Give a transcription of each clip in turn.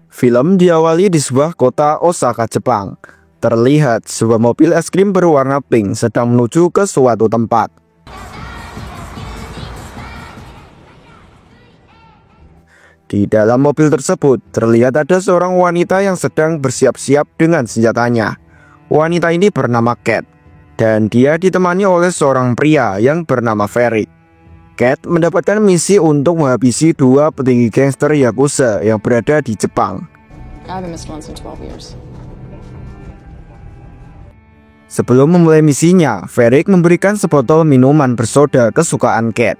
Film diawali di sebuah kota Osaka, Jepang. Terlihat sebuah mobil es krim berwarna pink sedang menuju ke suatu tempat. Di dalam mobil tersebut, terlihat ada seorang wanita yang sedang bersiap-siap dengan senjatanya. Wanita ini bernama Kat, dan dia ditemani oleh seorang pria yang bernama Ferry. Kat mendapatkan misi untuk menghabisi dua petinggi gangster Yakuza yang berada di Jepang. Sebelum memulai misinya, Ferry memberikan sebotol minuman bersoda kesukaan Kat.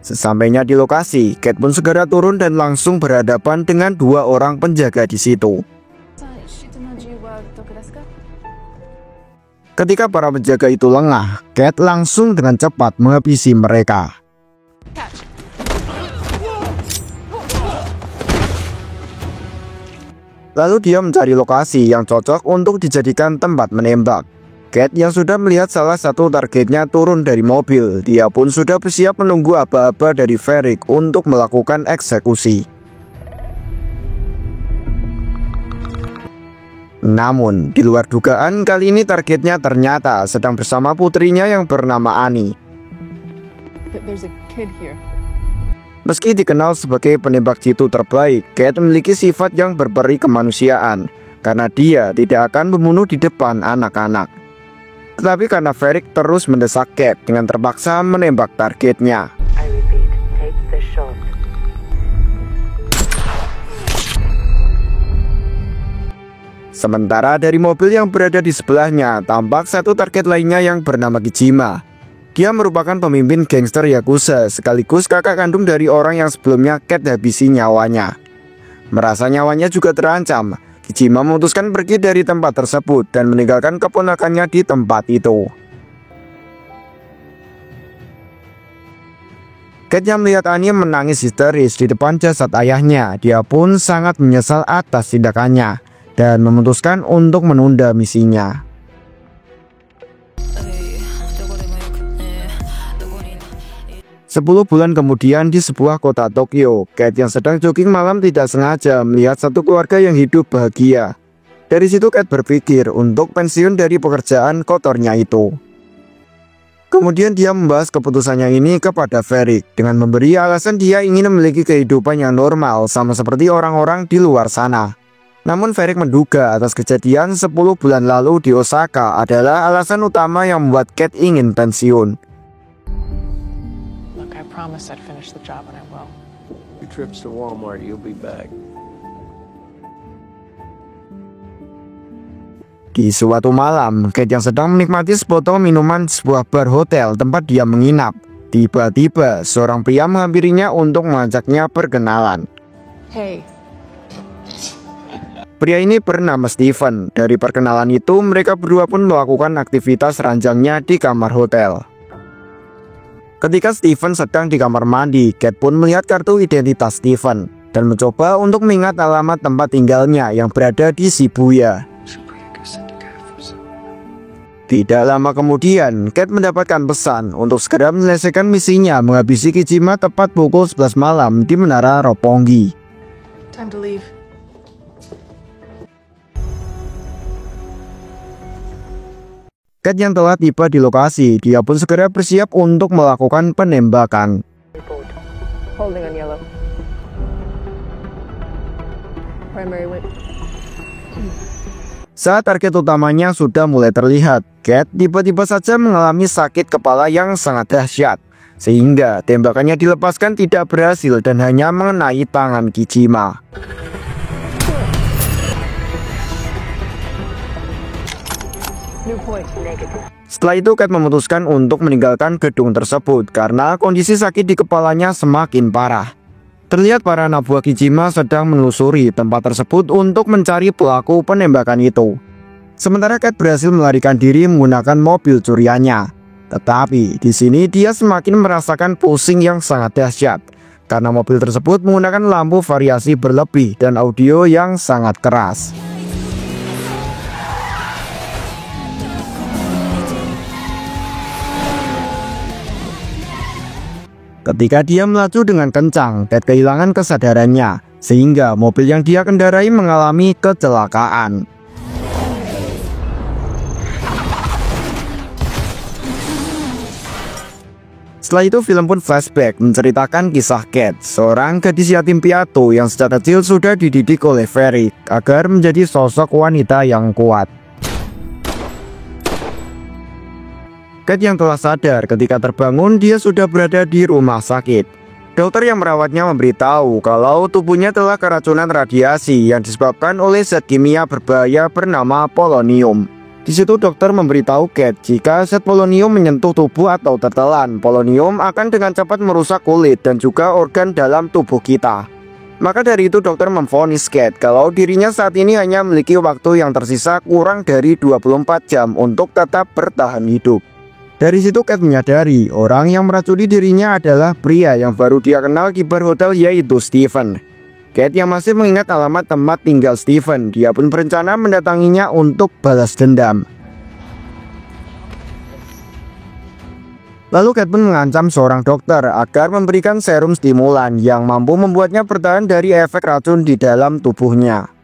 Sesampainya di lokasi, Kat pun segera turun dan langsung berhadapan dengan dua orang penjaga di situ. Ketika para penjaga itu lengah, Kat langsung dengan cepat menghabisi mereka. Lalu dia mencari lokasi yang cocok untuk dijadikan tempat menembak. Kat yang sudah melihat salah satu targetnya turun dari mobil, dia pun sudah bersiap menunggu aba-aba dari Ferry untuk melakukan eksekusi. Namun, di luar dugaan, kali ini targetnya ternyata sedang bersama putrinya yang bernama Annie. Meski dikenal sebagai penembak jitu terbaik, Kat memiliki sifat yang berperi kemanusiaan, karena dia tidak akan membunuh di depan anak-anak. Tetapi karena Ferry terus mendesak Kat dengan terpaksa menembak targetnya. Sementara dari mobil yang berada di sebelahnya, tampak satu target lainnya yang bernama Kijima. Dia merupakan pemimpin gangster Yakuza sekaligus kakak kandung dari orang yang sebelumnya Kat habisi nyawanya. Merasa nyawanya juga terancam, Kijima memutuskan pergi dari tempat tersebut dan meninggalkan keponakannya di tempat itu. Kat yang melihat Annie menangis histeris di depan jasad ayahnya, dia pun sangat menyesal atas tindakannya dan memutuskan untuk menunda misinya. Sepuluh bulan kemudian di sebuah kota Tokyo, Kat yang sedang jogging malam tidak sengaja melihat satu keluarga yang hidup bahagia. Dari situ Kat berpikir untuk pensiun dari pekerjaan kotornya itu. Kemudian dia membahas keputusannya ini kepada Ferry dengan memberi alasan dia ingin memiliki kehidupan yang normal sama seperti orang-orang di luar sana. Namun Ferry menduga atas kejadian 10 bulan lalu di Osaka adalah alasan utama yang membuat Kat ingin pensiun. Look, I promise I'd finish the job and I will. 2 trips to Walmart, you'll be back. Di suatu malam, Kat yang sedang menikmati sebotol minuman di sebuah bar hotel tempat dia menginap. Tiba-tiba, seorang pria menghampirinya untuk mengajaknya perkenalan. Hey. Pria ini bernama Steven. Dari perkenalan itu, mereka berdua pun melakukan aktivitas ranjangnya di kamar hotel. Ketika Steven sedang di kamar mandi, Kat pun melihat kartu identitas Steven dan mencoba untuk mengingat alamat tempat tinggalnya yang berada di Shibuya. Tidak lama kemudian, Kat mendapatkan pesan untuk segera menyelesaikan misinya menghabisi Kijima tepat pukul 11 malam di Menara Roppongi. Time to leave. Kat yang telah tiba di lokasi, dia pun segera bersiap untuk melakukan penembakan. Holding on yellow. Primary win. Saat target utamanya sudah mulai terlihat, Kat tiba-tiba saja mengalami sakit kepala yang sangat dahsyat, sehingga tembakannya dilepaskan tidak berhasil dan hanya mengenai tangan Kijima. Setelah itu Kat memutuskan untuk meninggalkan gedung tersebut karena kondisi sakit di kepalanya semakin parah. Terlihat para anak buah Kijima sedang menelusuri tempat tersebut untuk mencari pelaku penembakan itu. Sementara Kat berhasil melarikan diri menggunakan mobil curiannya. Tetapi di sini dia semakin merasakan pusing yang sangat dahsyat karena mobil tersebut menggunakan lampu variasi berlebih dan audio yang sangat keras. Ketika dia melaju dengan kencang, Kate kehilangan kesadarannya, sehingga mobil yang dia kendarai mengalami kecelakaan. Setelah itu film pun flashback menceritakan kisah Kate, seorang gadis yatim piatu yang sejak kecil sudah dididik oleh Varric agar menjadi sosok wanita yang kuat. Kate yang telah sadar ketika terbangun dia sudah berada di rumah sakit. Dokter yang merawatnya memberitahu kalau tubuhnya telah keracunan radiasi yang disebabkan oleh zat kimia berbahaya bernama polonium. Di situ dokter memberitahu Kate jika zat polonium menyentuh tubuh atau tertelan, polonium akan dengan cepat merusak kulit dan juga organ dalam tubuh kita. Maka dari itu dokter memvonis Kate kalau dirinya saat ini hanya memiliki waktu yang tersisa kurang dari 24 jam untuk tetap bertahan hidup. Dari situ Kate menyadari orang yang meracuni dirinya adalah pria yang baru dia kenal di bar hotel, yaitu Steven. Kate yang masih mengingat alamat tempat tinggal Steven, dia pun berencana mendatanginya untuk balas dendam. Lalu Kate pun mengancam seorang dokter agar memberikan serum stimulan yang mampu membuatnya bertahan dari efek racun di dalam tubuhnya.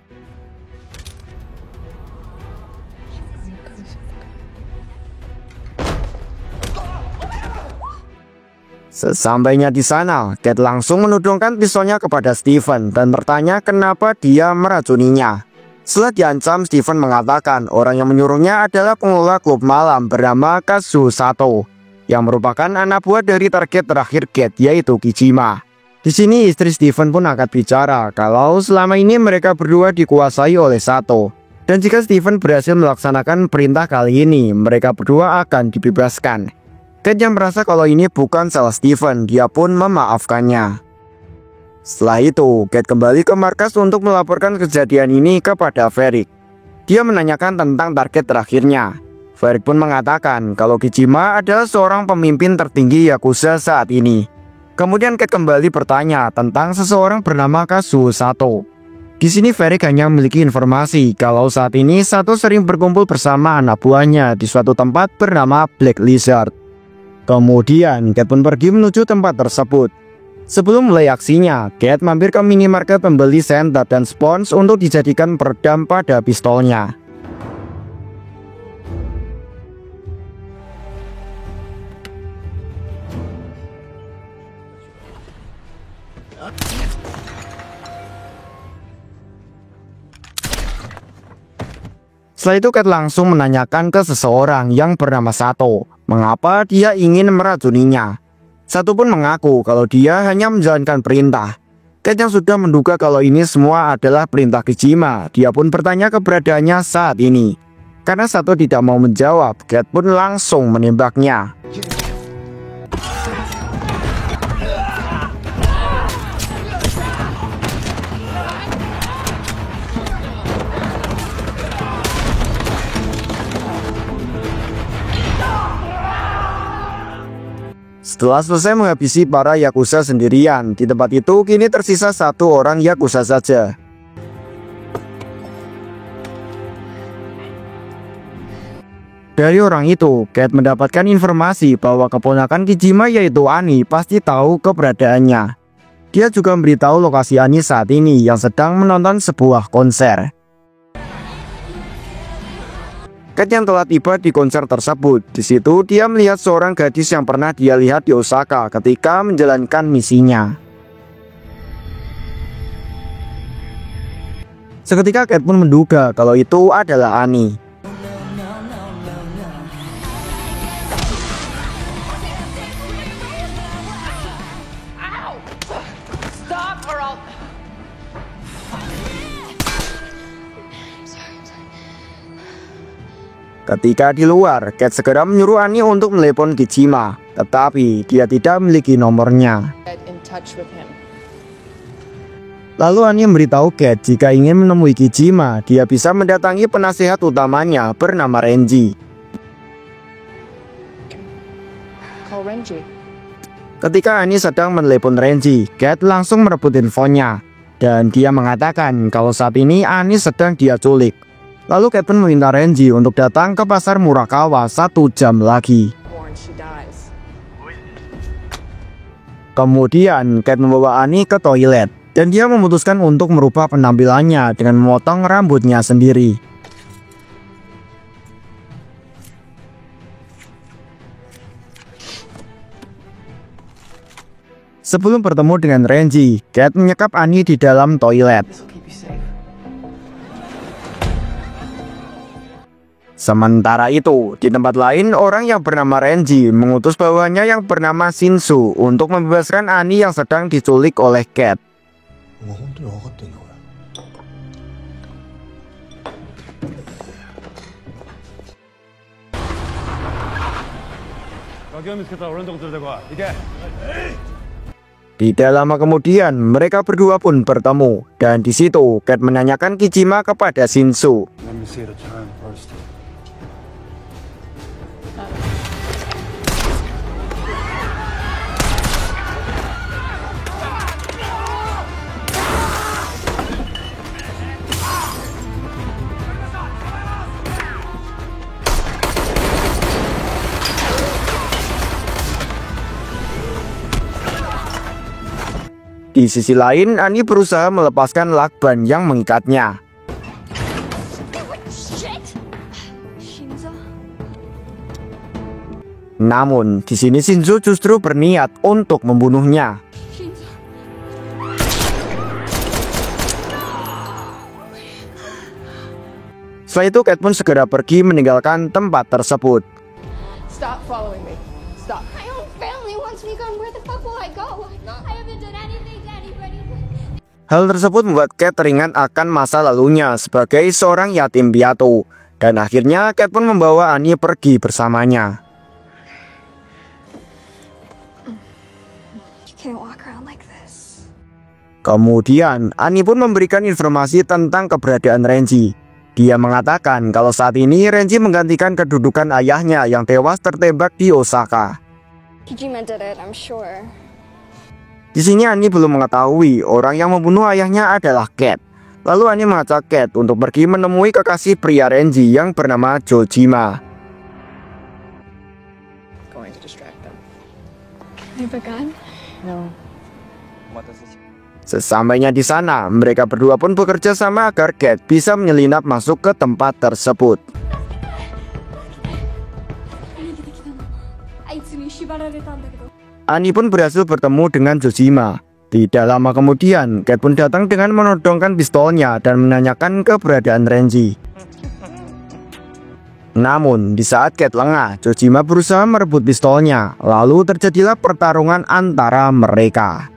Sesampainya di sana, Kate langsung menudungkan pisaunya kepada Steven dan bertanya kenapa dia meracuninya. Setelah diancam, Steven mengatakan orang yang menyuruhnya adalah pengelola klub malam bernama Kazuo Sato, yang merupakan anak buah dari target terakhir Kate, yaitu Kijima. Di sini istri Steven pun angkat bicara kalau selama ini mereka berdua dikuasai oleh Sato, dan jika Steven berhasil melaksanakan perintah kali ini, mereka berdua akan dibebaskan. Kate yang merasa kalau ini bukan salah Steven, dia pun memaafkannya. Setelah itu, Kate kembali ke markas untuk melaporkan kejadian ini kepada Varric. Dia menanyakan tentang target terakhirnya. Varric pun mengatakan kalau Kijima adalah seorang pemimpin tertinggi Yakuza saat ini. Kemudian Kate kembali bertanya tentang seseorang bernama Kazuo Sato. Di sini Varric hanya memiliki informasi kalau saat ini Sato sering berkumpul bersama anak buahnya di suatu tempat bernama Black Lizard. Kemudian Kate pun pergi menuju tempat tersebut. Sebelum mulai aksinya, Kate mampir ke minimarket pembeli senter dan spons untuk dijadikan peredam pada pistolnya. Setelah itu Kate langsung menanyakan ke seseorang yang bernama Sato, mengapa dia ingin meracuninya. Sato pun mengaku kalau dia hanya menjalankan perintah. Kate yang sudah menduga kalau ini semua adalah perintah Kijima, dia pun bertanya keberadaannya saat ini. Karena Sato tidak mau menjawab, Kate pun langsung menembaknya. Setelah selesai menghabisi para Yakuza sendirian, di tempat itu kini tersisa satu orang Yakuza saja. Dari orang itu, Kate mendapatkan informasi bahwa keponakan Kijima yaitu Ani pasti tahu keberadaannya. Dia juga memberitahu lokasi Ani saat ini yang sedang menonton sebuah konser. Kate yang telah tiba di konser tersebut, di situ dia melihat seorang gadis yang pernah dia lihat di Osaka ketika menjalankan misinya. Seketika Kate pun menduga kalau itu adalah Ani. Ketika di luar, Kate segera menyuruh Ani untuk menelepon Kijima, tetapi dia tidak memiliki nomornya. Get in touch with him. Lalu Ani memberitahu Kate jika ingin menemui Kijima, dia bisa mendatangi penasehat utamanya bernama Renji. Call Renji. Ketika Ani sedang menelepon Renji, Kate langsung merebut infonya, dan dia mengatakan kalau saat ini Ani sedang dia culik. Lalu Kate pun meminta Renji untuk datang ke pasar Murakawa 1 jam lagi. Warn she dies. Kemudian Kate membawa Annie ke toilet dan dia memutuskan untuk merubah penampilannya dengan memotong rambutnya sendiri. Sebelum bertemu dengan Renji, Kate menyekap Annie di dalam toilet. Sementara itu, di tempat lain, orang yang bernama Renji mengutus bawahannya yang bernama Shinsu untuk membebaskan Annie yang sedang diculik oleh Kate. Tidak lama kemudian, mereka berdua pun bertemu, dan di situ Kate menanyakan Kijima kepada Shinsu. Di sisi lain, Annie berusaha melepaskan lakban yang mengikatnya. Namun, di sini Shinsu justru berniat untuk membunuhnya. Setelah itu, Kate pun segera pergi meninggalkan tempat tersebut. Stop following me. Stop. My own family wants me gone. Where the fuck will I go? I haven't done anything to anybody. Hal tersebut membuat Kate teringat akan masa lalunya sebagai seorang yatim piatu. Dan akhirnya Kate pun membawa Annie pergi bersamanya. You can't walk around like this. Kemudian, Annie pun memberikan informasi tentang keberadaan Renji. Dia mengatakan kalau saat ini Renji menggantikan kedudukan ayahnya yang tewas tertembak di Osaka. Kijima did it, I'm sure. Di sini Annie belum mengetahui orang yang membunuh ayahnya adalah Kate. Lalu Annie mengajak Kate untuk pergi menemui kekasih pria Renji yang bernama Jojima. Going to distract them. I have a gun? No. Sesampainya di sana, mereka berdua pun bekerja sama agar Kate bisa menyelinap masuk ke tempat tersebut. Annie pun berhasil bertemu dengan Jojima. Tidak lama kemudian, Kate pun datang dengan menodongkan pistolnya dan menanyakan keberadaan Renji. Namun, di saat Kate lengah, Jojima berusaha merebut pistolnya. Lalu terjadilah pertarungan antara mereka.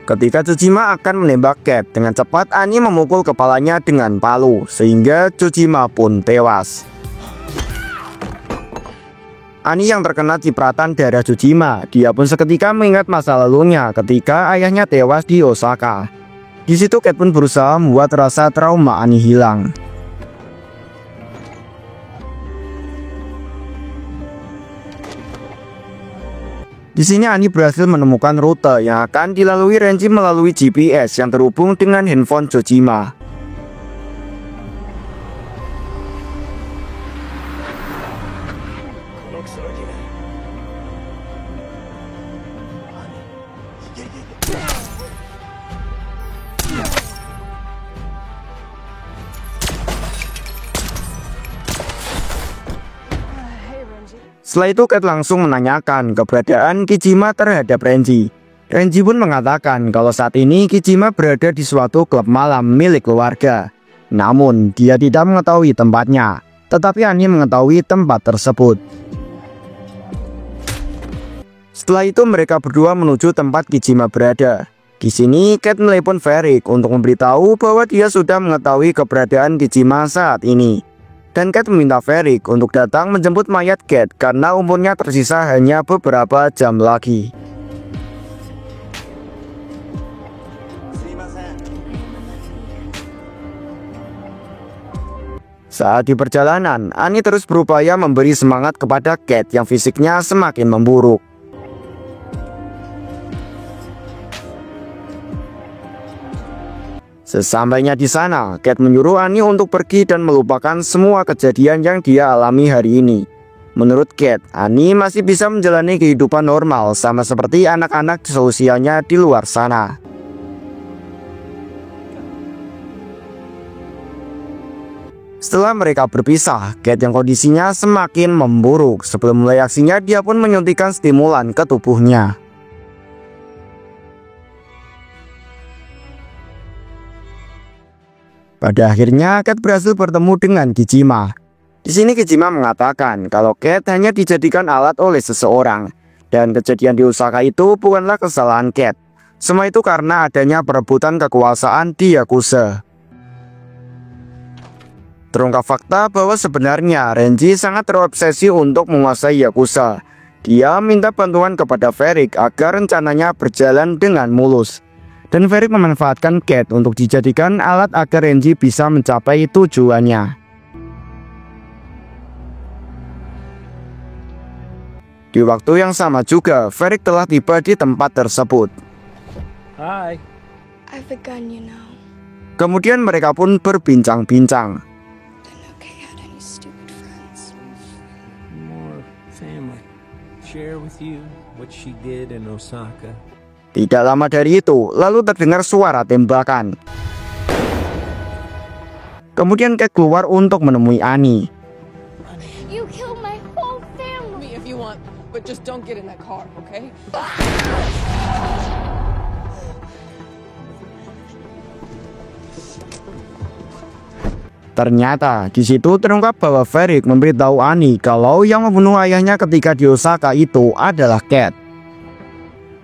Ketika Jojima akan menembak Kate, dengan cepat Annie memukul kepalanya dengan palu, sehingga Jojima pun tewas. Annie yang terkena cipratan darah Jojima, dia pun seketika mengingat masa lalunya ketika ayahnya tewas di Osaka. Di situ Kate pun berusaha membuat rasa trauma Annie hilang. Di sini Annie berhasil menemukan rute yang akan dilalui Renji melalui GPS yang terhubung dengan handphone Jojima. Setelah itu Kate langsung menanyakan keberadaan Kijima terhadap Renji. Renji pun mengatakan kalau saat ini Kijima berada di suatu klub malam milik keluarga. Namun dia tidak mengetahui tempatnya, tetapi Annie mengetahui tempat tersebut. Setelah itu mereka berdua menuju tempat Kijima berada. Di sini Kate menelepon Varric untuk memberitahu bahwa dia sudah mengetahui keberadaan Kijima saat ini. Dan Kate meminta Varric untuk datang menjemput mayat Kate karena umurnya tersisa hanya beberapa jam lagi. Saat di perjalanan, Annie terus berupaya memberi semangat kepada Kate yang fisiknya semakin memburuk. Sesampainya di sana, Kate menyuruh Annie untuk pergi dan melupakan semua kejadian yang dia alami hari ini. Menurut Kate, Annie masih bisa menjalani kehidupan normal sama seperti anak-anak seusianya di luar sana. Setelah mereka berpisah, Kate yang kondisinya semakin memburuk. Sebelum mulai aksinya, dia pun menyuntikkan stimulan ke tubuhnya. Pada akhirnya, Kate berhasil bertemu dengan Kijima. Di sini Kijima mengatakan kalau Kate hanya dijadikan alat oleh seseorang, dan kejadian di Osaka itu bukanlah kesalahan Kate. Semua itu karena adanya perebutan kekuasaan di Yakuza. Terungkap fakta bahwa sebenarnya Renji sangat terobsesi untuk menguasai Yakuza. Dia minta bantuan kepada Varric agar rencananya berjalan dengan mulus. Dan Varric memanfaatkan Kate untuk dijadikan alat agar Renji bisa mencapai tujuannya. Di waktu yang sama juga, Varric telah tiba di tempat tersebut. Hi. I have a gun, you know. Kemudian mereka pun berbincang-bincang. Didn't okay had any stupid friends. More family. Share with you what she did in Osaka. Tidak lama dari itu, lalu terdengar suara tembakan. Kemudian Kate keluar untuk menemui Annie. You killed my whole family. Me if you want, but just don't get in that car, okay? Ternyata di situ terungkap bahwa Varric memberitahu Annie kalau yang membunuh ayahnya ketika di Osaka itu adalah Kate.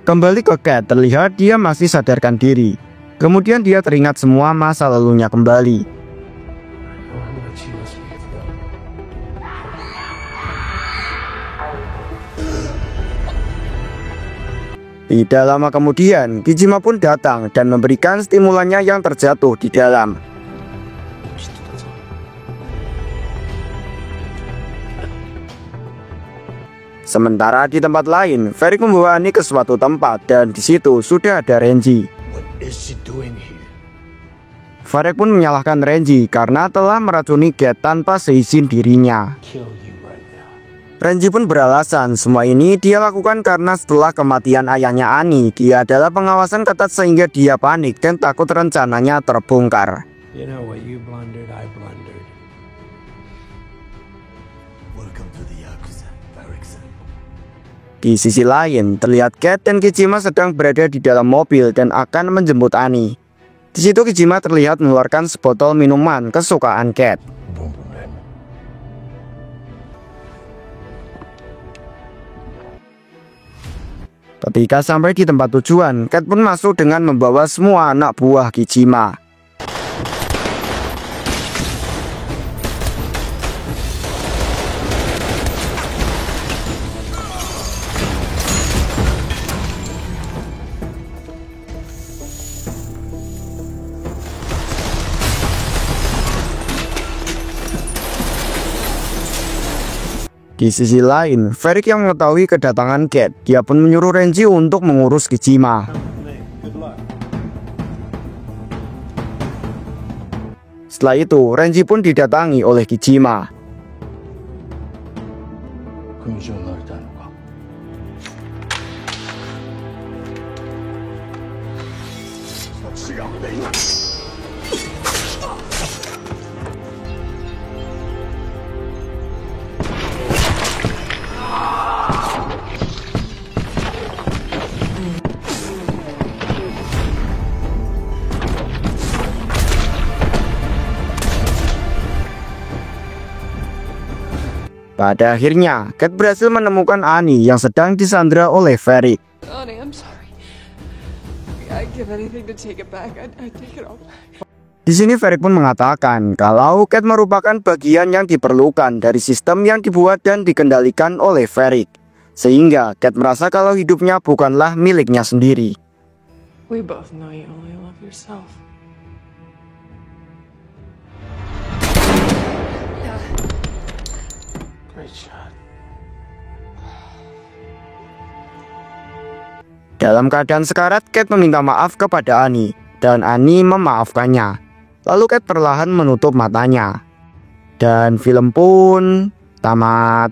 Kembali ke Kate, terlihat dia masih sadarkan diri. Kemudian dia teringat semua masa lalunya kembali. Tidak lama kemudian, Kijima pun datang dan memberikan stimulannya yang terjatuh di dalam. Sementara di tempat lain, Varric membawa Annie ke suatu tempat dan di situ sudah ada Renji. What is she doing here? Varric pun menyalahkan Renji karena telah meracuni Kate tanpa seizin dirinya. Kill you right now. Renji pun beralasan semua ini dia lakukan karena setelah kematian ayahnya Annie, dia adalah pengawasan ketat sehingga dia panik dan takut rencananya terbongkar. You know what you blundered, I blundered. Welcome to the Yakuza, Varric-san. Di sisi lain, terlihat Kate dan Kijima sedang berada di dalam mobil dan akan menjemput Annie. Di situ Kijima terlihat mengeluarkan sebotol minuman kesukaan Kate. Boom, boom, man. Ketika sampai di tempat tujuan, Kate pun masuk dengan membawa semua anak buah Kijima. Di sisi lain, Varric yang mengetahui kedatangan Kate, dia pun menyuruh Renji untuk mengurus Kijima. Setelah itu, Renji pun didatangi oleh Kijima. Pada akhirnya, Kate berhasil menemukan Annie yang sedang disandra oleh Varric. Honey, I'm sorry. I'd give anything to take it back. I'd take it all back. Di sini Varric pun mengatakan kalau Kate merupakan bagian yang diperlukan dari sistem yang dibuat dan dikendalikan oleh Varric. Sehingga Kate merasa kalau hidupnya bukanlah miliknya sendiri. We both know you only love yourself. right shot. Dalam keadaan sekarat, Kate meminta maaf kepada Annie, dan Annie memaafkannya. Lalu Kate perlahan menutup matanya. Dan film pun tamat.